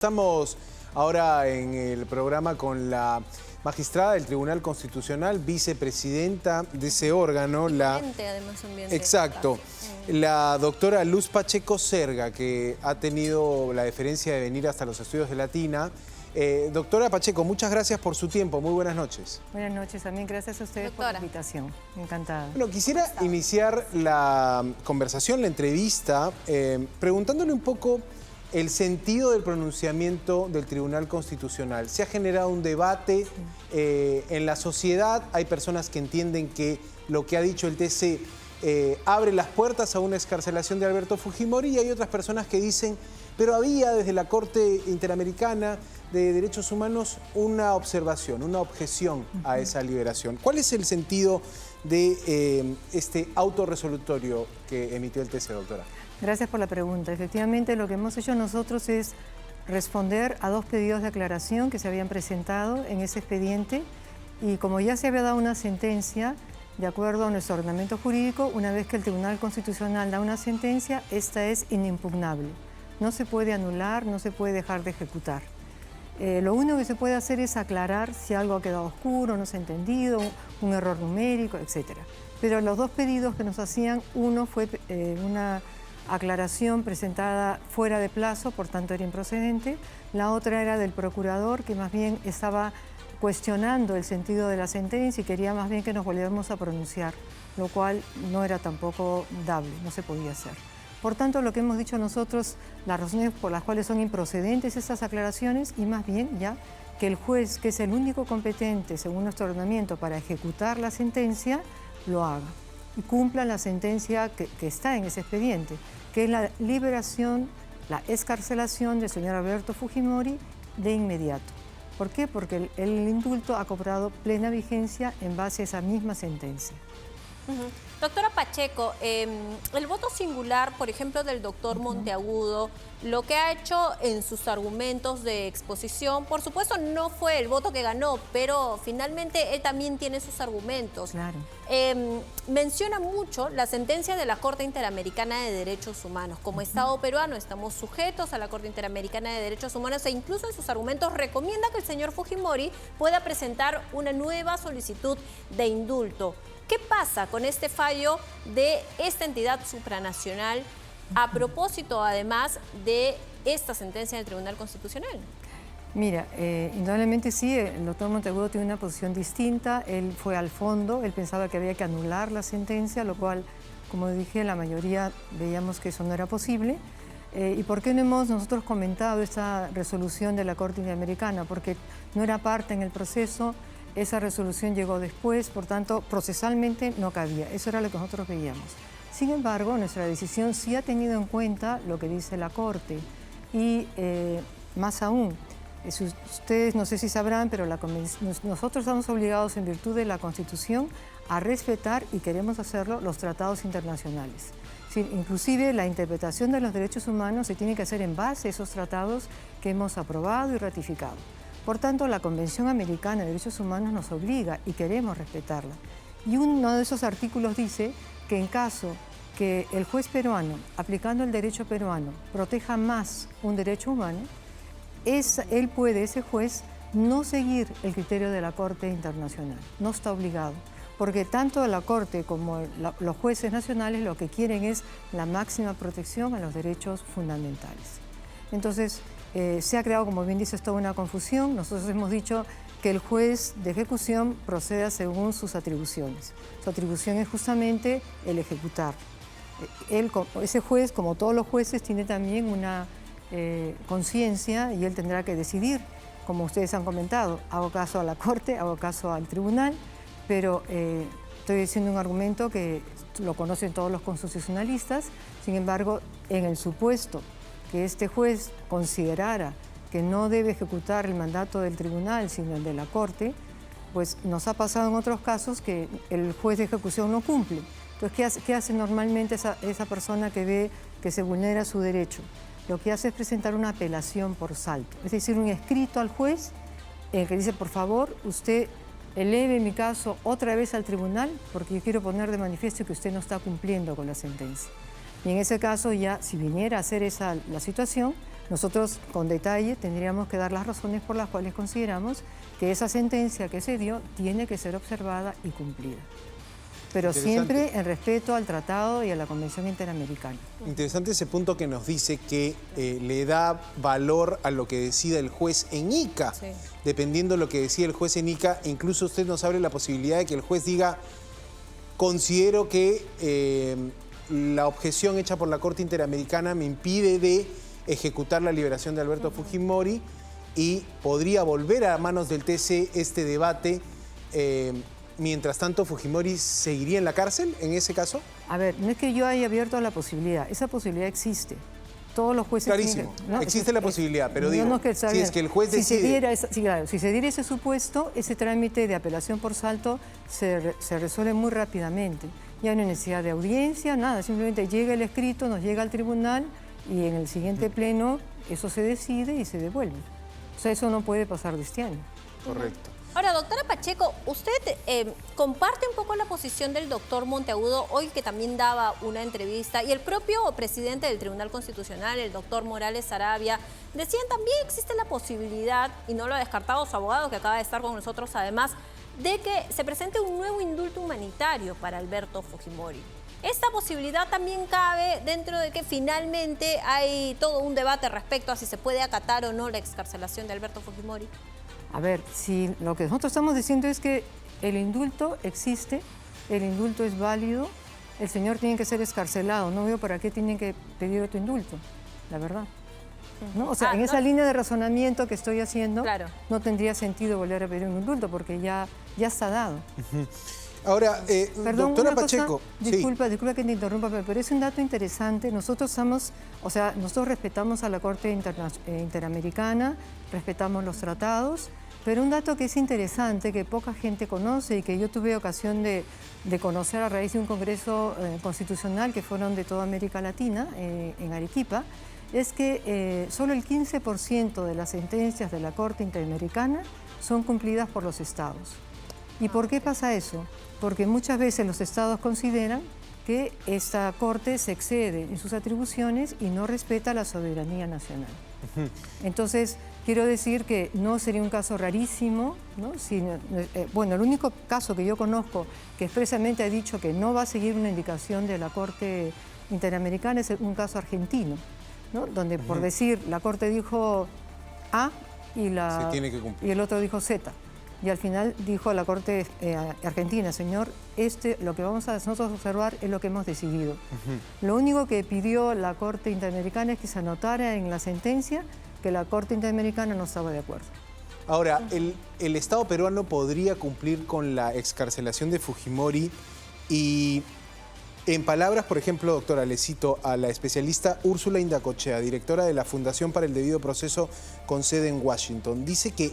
Estamos ahora en el programa con la magistrada del Tribunal Constitucional, vicepresidenta de ese órgano, exacto, la doctora Luz Pacheco Serga, que ha tenido la deferencia de venir hasta los estudios de Latina. Doctora Pacheco, muchas gracias por su tiempo. Muy buenas noches. Buenas noches, también gracias a ustedes por la invitación. Encantada. Bueno, quisiera iniciar la conversación, la entrevista, preguntándole un poco el sentido del pronunciamiento del Tribunal Constitucional. Se ha generado un debate en la sociedad. Hay personas que entienden que lo que ha dicho el TC abre las puertas a una excarcelación de Alberto Fujimori, y hay otras personas que dicen, pero había desde la Corte Interamericana de Derechos Humanos una observación, una objeción a esa liberación. ¿Cuál es el sentido de este autorresolutorio que emitió el TC, doctora? Gracias por la pregunta. Efectivamente, lo que hemos hecho nosotros es responder a dos pedidos de aclaración que se habían presentado en ese expediente, y como ya se había dado una sentencia, de acuerdo a nuestro ordenamiento jurídico, una vez que el Tribunal Constitucional da una sentencia, esta es inimpugnable. No se puede anular, no se puede dejar de ejecutar. Lo único que se puede hacer es aclarar si algo ha quedado oscuro, no se ha entendido, un error numérico, etc. Pero los dos pedidos que nos hacían, uno fue una aclaración presentada fuera de plazo, por tanto era improcedente. La otra era del procurador, que más bien estaba cuestionando el sentido de la sentencia y quería más bien que nos volviéramos a pronunciar, lo cual no era tampoco dable, no se podía hacer. Por tanto, lo que hemos dicho nosotros, las razones por las cuales son improcedentes estas aclaraciones, y más bien ya que el juez, que es el único competente según nuestro ordenamiento para ejecutar la sentencia, lo haga y cumpla la sentencia que está en ese expediente, que es la liberación, la excarcelación del señor Alberto Fujimori de inmediato. ¿Por qué? Porque el indulto ha cobrado plena vigencia en base a esa misma sentencia. Doctora Pacheco, el voto singular, por ejemplo, del doctor Monteagudo, lo que ha hecho en sus argumentos de exposición, por supuesto no fue el voto que ganó, pero finalmente él también tiene sus argumentos. Claro. Menciona mucho la sentencia de la Corte Interamericana de Derechos Humanos. Como Estado peruano estamos sujetos a la Corte Interamericana de Derechos Humanos, e incluso en sus argumentos recomienda que el señor Fujimori pueda presentar una nueva solicitud de indulto. ¿Qué pasa con este fallo de esta entidad supranacional a propósito, además, de esta sentencia del Tribunal Constitucional? Mira, indudablemente sí, el doctor Monteagudo tiene una posición distinta. Él fue al fondo, él pensaba que había que anular la sentencia, lo cual, como dije, la mayoría veíamos que eso no era posible. ¿Y por qué no hemos nosotros comentado esta resolución de la Corte Interamericana? Porque no era parte en el proceso. Esa resolución llegó después, por tanto, procesalmente no cabía. Eso era lo que nosotros veíamos. Sin embargo, nuestra decisión sí ha tenido en cuenta lo que dice la Corte. Y más aún, ustedes no sé si sabrán, pero nosotros estamos obligados en virtud de la Constitución a respetar, y queremos hacerlo, los tratados internacionales. Sí, inclusive la interpretación de los derechos humanos se tiene que hacer en base a esos tratados que hemos aprobado y ratificado. Por tanto, la Convención Americana de Derechos Humanos nos obliga y queremos respetarla. Y uno de esos artículos dice que en caso que el juez peruano, aplicando el derecho peruano, proteja más un derecho humano, él puede, ese juez, no seguir el criterio de la Corte Internacional. No está obligado, porque tanto la Corte como los jueces nacionales lo que quieren es la máxima protección a los derechos fundamentales. Entonces, se ha creado, como bien dices, toda una confusión. Nosotros hemos dicho que el juez de ejecución proceda según sus atribuciones. Su atribución es justamente el ejecutar. Ese juez, como todos los jueces, tiene también una conciencia, y él tendrá que decidir, como ustedes han comentado. Hago caso a la Corte, hago caso al tribunal, pero estoy diciendo un argumento que lo conocen todos los constitucionalistas. Sin embargo, en el supuesto que este juez considerara que no debe ejecutar el mandato del tribunal, sino el de la Corte, pues nos ha pasado en otros casos que el juez de ejecución no cumple. Entonces, ¿qué hace normalmente esa persona que ve que se vulnera su derecho? Lo que hace es presentar una apelación por salto, es decir, un escrito al juez en el que dice, por favor, usted eleve mi caso otra vez al tribunal porque yo quiero poner de manifiesto que usted no está cumpliendo con la sentencia. Y en ese caso ya, si viniera a ser esa la situación, Nosotros, con detalle, tendríamos que dar las razones por las cuales consideramos que esa sentencia que se dio tiene que ser observada y cumplida. Pero siempre en respeto al tratado y a la Convención Interamericana. Interesante ese punto que nos dice que le da valor a lo que decida el juez en Ica. Sí. Dependiendo de lo que decida el juez en Ica, incluso usted nos abre la posibilidad de que el juez diga: considero que la objeción hecha por la Corte Interamericana me impide de ejecutar la liberación de Alberto Fujimori, y podría volver a manos del TC este debate. Mientras tanto, ¿Fujimori seguiría en la cárcel en ese caso? A ver, no es que yo haya abierto la posibilidad, esa posibilidad existe. Todos los jueces... Clarísimo, existe la posibilidad, pero digo, no si es que el juez decide... Si se diera ese supuesto, ese trámite de apelación por salto se resuelve muy rápidamente. Ya no hay necesidad de audiencia, nada, simplemente llega el escrito, nos llega al tribunal y en el siguiente pleno eso se decide y se devuelve. O sea, eso no puede pasar de este año. Correcto. Ahora, doctora Pacheco, usted comparte un poco la posición del doctor Monteagudo, hoy que también daba una entrevista, y el propio presidente del Tribunal Constitucional, el doctor Morales Sarabia, decían también existe la posibilidad, y no lo ha descartado su abogado que acaba de estar con nosotros además, de que se presente un nuevo indulto humanitario para Alberto Fujimori. Esta posibilidad también cabe dentro de que finalmente hay todo un debate respecto a si se puede acatar o no la excarcelación de Alberto Fujimori. A ver, si lo que nosotros estamos diciendo es que el indulto existe, el indulto es válido, el señor tiene que ser excarcelado, no veo para qué tienen que pedir otro indulto, la verdad. ¿No? O sea, en esa línea de razonamiento que estoy haciendo, claro, no tendría sentido volver a pedir un indulto porque ya está dado. Ahora, Perdón, doctora Pacheco... Disculpa que te interrumpa, pero es un dato interesante. Nosotros nosotros respetamos a la Corte Interamericana, respetamos los tratados, pero un dato que es interesante, que poca gente conoce y que yo tuve ocasión de conocer a raíz de un congreso constitucional que fueron de toda América Latina, en Arequipa, es que solo el 15% de las sentencias de la Corte Interamericana son cumplidas por los estados. ¿Y por qué pasa eso? Porque muchas veces los estados consideran que esta Corte se excede en sus atribuciones y no respeta la soberanía nacional. Entonces, quiero decir que no sería un caso rarísimo, ¿no? Bueno, el único caso que yo conozco que expresamente ha dicho que no va a seguir una indicación de la Corte Interamericana es un caso argentino, ¿no? Donde, por decir, la Corte dijo A y el otro dijo Z. Y al final dijo la Corte Argentina: señor, lo que vamos a nosotros observar es lo que hemos decidido. Lo único que pidió la Corte Interamericana es que se anotara en la sentencia que la Corte Interamericana no estaba de acuerdo. Ahora, el Estado peruano podría cumplir con la excarcelación de Fujimori y, en palabras, por ejemplo, doctora, le cito a la especialista Úrsula Indacochea, directora de la Fundación para el Debido Proceso con sede en Washington, dice que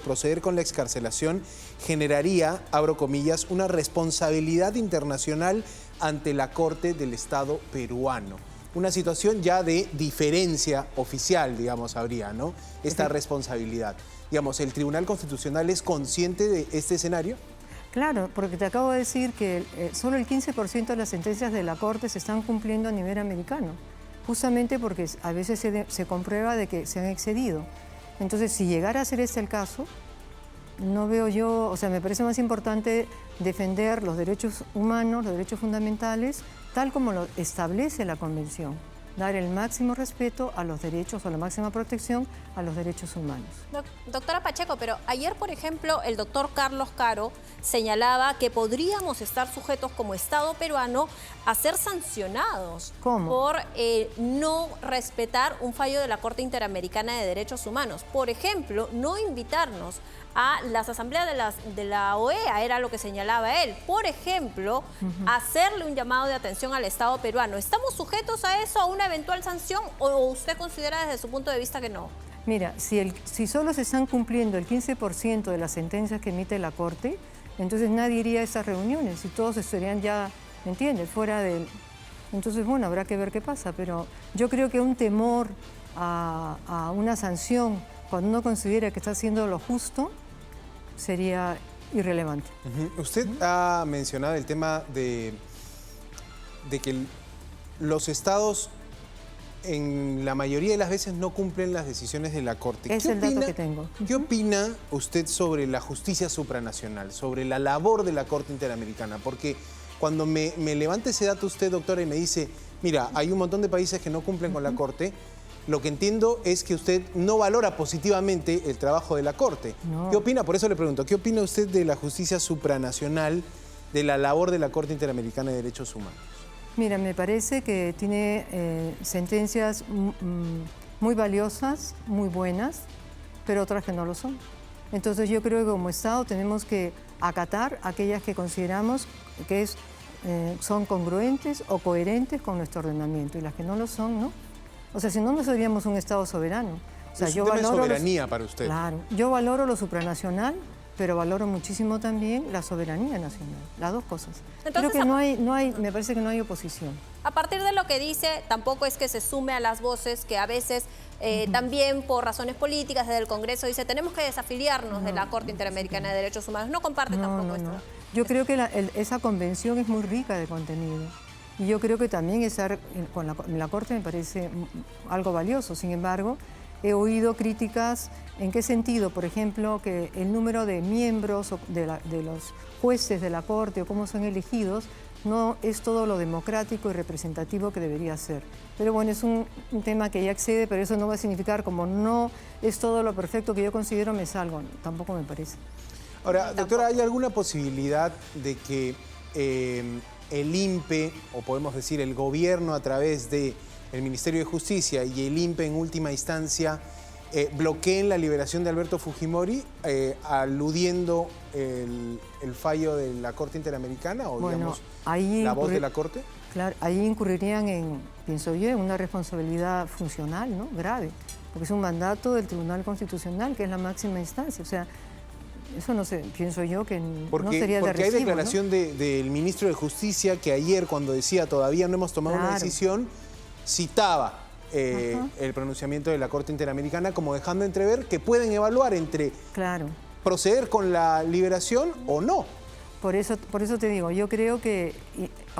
proceder con la excarcelación, generaría, abro comillas, una responsabilidad internacional ante la Corte del Estado peruano. Una situación ya de diferencia oficial, digamos, habría, ¿no? Esta responsabilidad. Digamos, ¿el Tribunal Constitucional es consciente de este escenario? Claro, porque te acabo de decir que solo el 15% de las sentencias de la Corte se están cumpliendo a nivel americano, justamente porque a veces se comprueba de que se han excedido. Entonces, si llegara a ser este el caso, no veo yo, o sea, me parece más importante defender los derechos humanos, los derechos fundamentales, tal como lo establece la Convención. Dar el máximo respeto a los derechos o la máxima protección a los derechos humanos. Doctora Pacheco, pero ayer, por ejemplo, el doctor Carlos Caro señalaba que podríamos estar sujetos como Estado peruano a ser sancionados. ¿Cómo? Por no respetar un fallo de la Corte Interamericana de Derechos Humanos. Por ejemplo, no invitarnos a las asambleas de la OEA, era lo que señalaba él. Por ejemplo, hacerle un llamado de atención al Estado peruano. ¿Estamos sujetos a eso, a una eventual sanción, o usted considera desde su punto de vista que no? Mira, si solo se están cumpliendo el 15% de las sentencias que emite la Corte, entonces nadie iría a esas reuniones y todos estarían ya, ¿me entiendes?, fuera del... Entonces, bueno, habrá que ver qué pasa, pero yo creo que un temor a una sanción cuando uno considera que está haciendo lo justo sería irrelevante. Usted ha mencionado el tema de que los estados en la mayoría de las veces no cumplen las decisiones de la Corte. Es el dato que tengo. ¿Qué opina usted sobre la justicia supranacional, sobre la labor de la Corte Interamericana? Porque cuando me levanta ese dato usted, doctora, y me dice, mira, hay un montón de países que no cumplen con la Corte, lo que entiendo es que usted no valora positivamente el trabajo de la Corte. No. ¿Qué opina? Por eso le pregunto, ¿qué opina usted de la justicia supranacional, de la labor de la Corte Interamericana de Derechos Humanos? Mira, me parece que tiene sentencias muy valiosas, muy buenas, pero otras que no lo son. Entonces yo creo que como Estado tenemos que acatar aquellas que consideramos que son congruentes o coherentes con nuestro ordenamiento, y las que no lo son, ¿no? O sea, si no, no seríamos un Estado soberano. O sea, Es un tema de soberanía para usted. Claro, yo valoro lo supranacional, pero valoro muchísimo también la soberanía nacional, las dos cosas. Entonces, creo que me parece que no hay oposición. A partir de lo que dice, tampoco es que se sume a las voces que a veces también por razones políticas desde el Congreso dice tenemos que desafiliarnos de la Corte Interamericana de Derechos Humanos. No comparte tampoco esto. Yo creo que esa convención es muy rica de contenido. Y yo creo que también estar con la Corte me parece algo valioso. Sin embargo, he oído críticas. ¿En qué sentido? Por ejemplo, que el número de miembros de los jueces de la Corte o cómo son elegidos no es todo lo democrático y representativo que debería ser. Pero bueno, es un tema que ya excede, pero eso no va a significar como no es todo lo perfecto que yo considero, me salgo. Tampoco me parece. Ahora, doctora, ¿hay alguna posibilidad de que el INPE, o podemos decir el gobierno a través del Ministerio de Justicia y el INPE en última instancia, bloqueen la liberación de Alberto Fujimori, aludiendo el fallo de la Corte Interamericana o, bueno, digamos, ahí la voz de la Corte? Claro, ahí incurrirían en, pienso yo, en una responsabilidad funcional, ¿no? Grave, porque es un mandato del Tribunal Constitucional, que es la máxima instancia. O sea, eso no sé, pienso yo que no sería de recibo. Porque hay declaración, ¿no?, del ministro de Justicia que ayer, cuando decía todavía no hemos tomado una decisión, citaba el pronunciamiento de la Corte Interamericana como dejando entrever que pueden evaluar entre proceder con la liberación o no. Por eso te digo, yo creo que,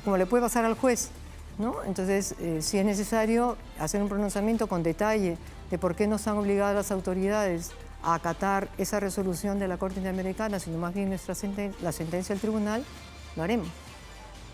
como le puede pasar al juez, ¿no? Entonces, si es necesario hacer un pronunciamiento con detalle de por qué no están obligadas las autoridades a acatar esa resolución de la Corte Interamericana, sino más bien la sentencia del tribunal, lo haremos.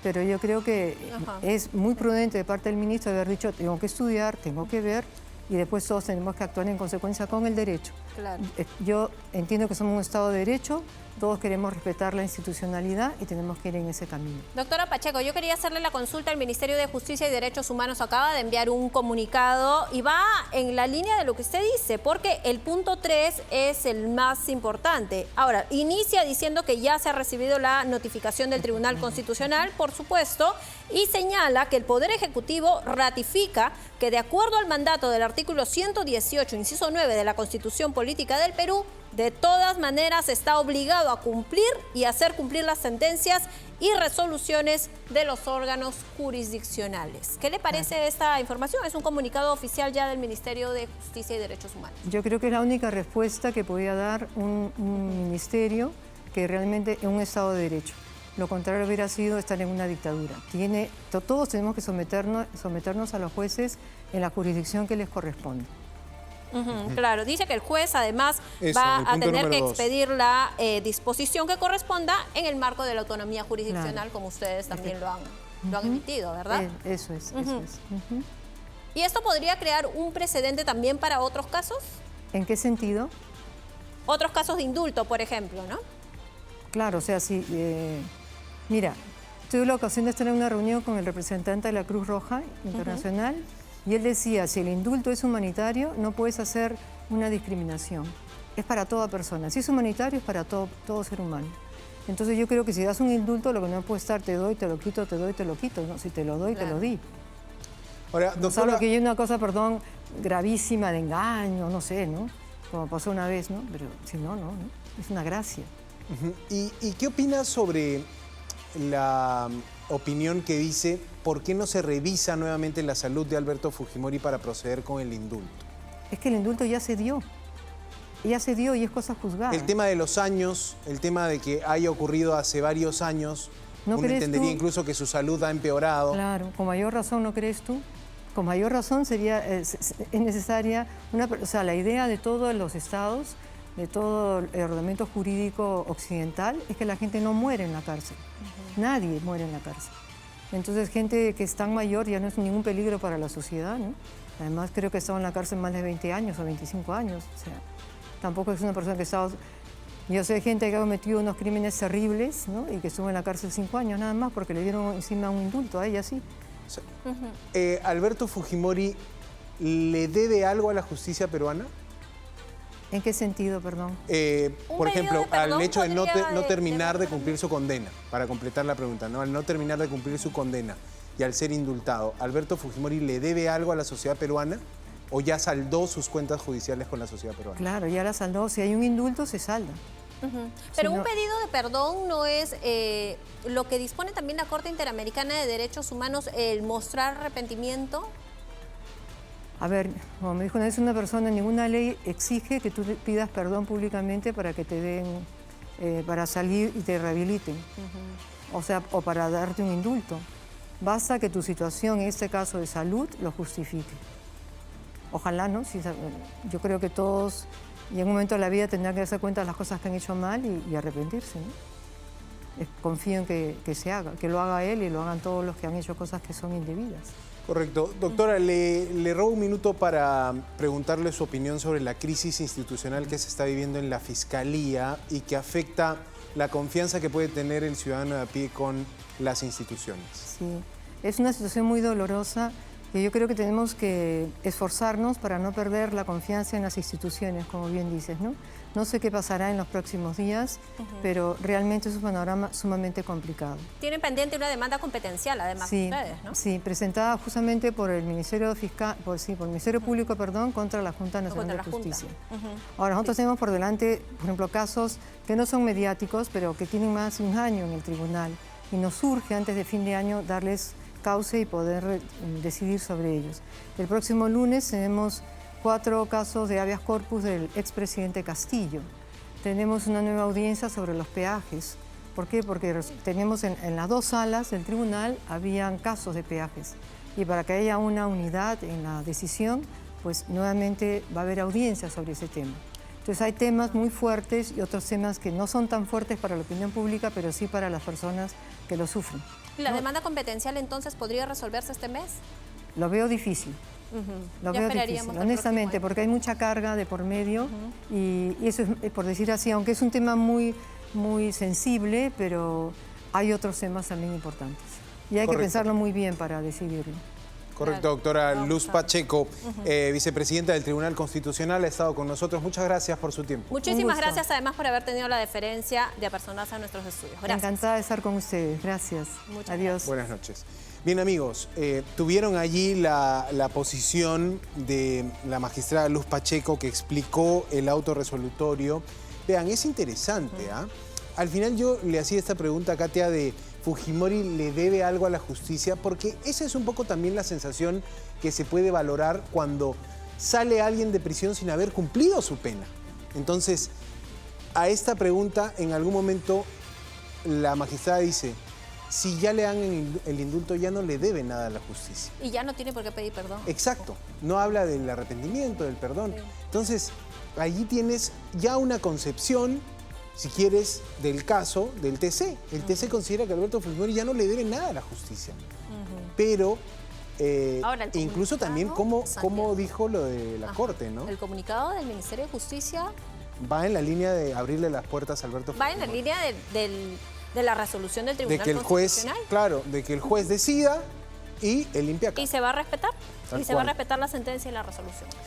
Pero yo creo que es muy prudente de parte del ministro haber dicho, tengo que estudiar, tengo que ver, y después todos tenemos que actuar en consecuencia con el derecho. Claro. Yo entiendo que somos un Estado de Derecho, todos queremos respetar la institucionalidad y tenemos que ir en ese camino. Doctora Pacheco, yo quería hacerle la consulta. El Ministerio de Justicia y Derechos Humanos acaba de enviar un comunicado y va en la línea de lo que usted dice, porque el punto 3 es el más importante. Ahora, inicia diciendo que ya se ha recibido la notificación del Tribunal Constitucional, por supuesto, y señala que el Poder Ejecutivo ratifica que de acuerdo al mandato del artículo 118, inciso 9 de la Constitución Política del Perú, de todas maneras está obligado a cumplir y hacer cumplir las sentencias y resoluciones de los órganos jurisdiccionales. ¿Qué le parece esta información? Es un comunicado oficial ya del Ministerio de Justicia y Derechos Humanos. Yo creo que es la única respuesta que podía dar un ministerio que realmente es un Estado de Derecho. Lo contrario hubiera sido estar en una dictadura. Todos tenemos que someternos a los jueces en la jurisdicción que les corresponde. Claro, dice que el juez además va a tener que expedir la disposición que corresponda en el marco de la autonomía jurisdiccional, como ustedes también lo han emitido, ¿verdad? Eso es. ¿Y esto podría crear un precedente también para otros casos? ¿En qué sentido? Otros casos de indulto, por ejemplo, ¿no? Claro, o sea, sí. Mira, tuve la ocasión de estar en una reunión con el representante de la Cruz Roja Internacional. Y él decía, si el indulto es humanitario, no puedes hacer una discriminación. Es para toda persona. Si es humanitario, es para todo ser humano. Entonces yo creo que si das un indulto, lo que no puede estar, te doy, te lo quito, te doy, te lo quito. No, si te lo doy, te lo di. Ahora, doctora... Salvo que hay una cosa, gravísima de engaño, no sé, ¿no? Como pasó una vez, ¿no? Pero si no. Es una gracia. ¿Y qué opinas sobre la opinión que dice por qué no se revisa nuevamente la salud de Alberto Fujimori para proceder con el indulto? Es que el indulto ya se dio. Ya se dio y es cosa juzgada. El tema de los años, el tema de que haya ocurrido hace varios años, uno entendería incluso que su salud ha empeorado. Claro, con mayor razón, ¿no crees tú? con mayor razón es necesaria la idea de todos los estados, de todo el ordenamiento jurídico occidental, es que la gente no muere en la cárcel. Nadie muere en la cárcel. Entonces, gente que es tan mayor ya no es ningún peligro para la sociedad, ¿no? Además, creo que ha estado en la cárcel más de 20 años o 25 años. O sea, tampoco es una persona que ha estado... Yo sé de gente que ha cometido unos crímenes terribles, ¿no? Y que estuvo en la cárcel 5 años nada más porque le dieron encima un indulto a ella, sí. ¿Alberto Fujimori le debe algo a la justicia peruana? ¿En qué sentido, perdón? Por ejemplo, al hecho de no podría, terminar de cumplir su condena, para completar la pregunta, ¿no? Al no terminar de cumplir su condena y al ser indultado, ¿Alberto Fujimori le debe algo a la sociedad peruana o ya saldó sus cuentas judiciales con la sociedad peruana? Claro, ya la saldó. Si hay un indulto, se salda. Pero Si un no- pedido de perdón no es lo que dispone también la Corte Interamericana de Derechos Humanos, el mostrar arrepentimiento. A ver, como me dijo una vez una persona, ninguna ley exige que tú pidas perdón públicamente para que te den, para salir y te rehabiliten. O sea, o para darte un indulto. Basta que tu situación, en este caso de salud, lo justifique. Ojalá, ¿no? Yo creo que todos, y en un momento de la vida tendrán que darse cuenta de las cosas que han hecho mal y arrepentirse, ¿no? Confío en que se haga, que lo haga él y lo hagan todos los que han hecho cosas que son indebidas. Correcto. Doctora, le robo un minuto para preguntarle su opinión sobre la crisis institucional que se está viviendo en la Fiscalía y que afecta la confianza que puede tener el ciudadano de a pie con las instituciones. Sí, es una situación muy dolorosa y yo creo que tenemos que esforzarnos para no perder la confianza en las instituciones, como bien dices, ¿no? No sé qué pasará en los próximos días, pero realmente es un panorama sumamente complicado. Tienen pendiente una demanda competencial, además, Sí, ustedes, ¿no? sí, presentada justamente por el Ministerio Fiscal, por el Ministerio Público, perdón, contra la Junta Nacional Contra de la Junta. Justicia. Ahora, nosotros tenemos por delante, por ejemplo, casos que no son mediáticos, pero que tienen más de un año en el tribunal y nos urge antes de fin de año darles cauce y poder decidir sobre ellos. El próximo lunes tenemos 4 casos de habeas corpus del expresidente Castillo. Tenemos una nueva audiencia sobre los peajes. ¿Por qué? Porque tenemos en las 2 salas del tribunal habían casos de peajes. Y para que haya una unidad en la decisión, pues nuevamente va a haber audiencia sobre ese tema. Entonces hay temas muy fuertes y otros temas que no son tan fuertes para la opinión pública, pero sí para las personas que lo sufren. ¿La demanda competencial entonces podría resolverse este mes? Lo veo difícil. Lo Ya veo esperaríamos difícil, el honestamente, próximo año. porque hay mucha carga de por medio y eso es, por decir así, aunque es un tema muy sensible, pero hay otros temas también importantes. Y hay que Correcto. pensarlo muy bien para decidirlo. Correcto, Claro. doctora No, Luz claro. Pacheco, vicepresidenta del Tribunal Constitucional, ha estado con nosotros. Muchas gracias por su tiempo. Muchísimas gusto. gracias además por haber tenido la deferencia de apersonarse a nuestros estudios. Gracias. Encantada de estar con ustedes. Gracias. Muchas Adiós. Buenas noches. Bien, amigos, tuvieron allí la posición de la magistrada Luz Pacheco que explicó el auto resolutorio. Vean, es interesante, ¿ah? Al final yo le hacía esta pregunta a Katia de Fujimori le debe algo a la justicia, porque esa es un poco también la sensación que se puede valorar cuando sale alguien de prisión sin haber cumplido su pena. Entonces, a esta pregunta, en algún momento, la magistrada dice, si ya le dan el indulto, ya no le debe nada a la justicia. Y ya no tiene por qué pedir perdón. Exacto, no habla del arrepentimiento, del perdón. Entonces, allí tienes ya una concepción, si quieres, del caso del TC. El TC considera que Alberto Fujimori ya no le debe nada a la justicia. Pero Ahora, el incluso también cómo Santiago. dijo lo de la Corte, ¿no? El comunicado del Ministerio de Justicia Va en la línea de abrirle las puertas a Alberto va Fujimori. en la línea de la resolución del De Tribunal que el juez, Constitucional. claro, de que el juez decida y él limpia acá. Y se va a respetar. Tal Y se va a cual. respetar la sentencia y la resolución.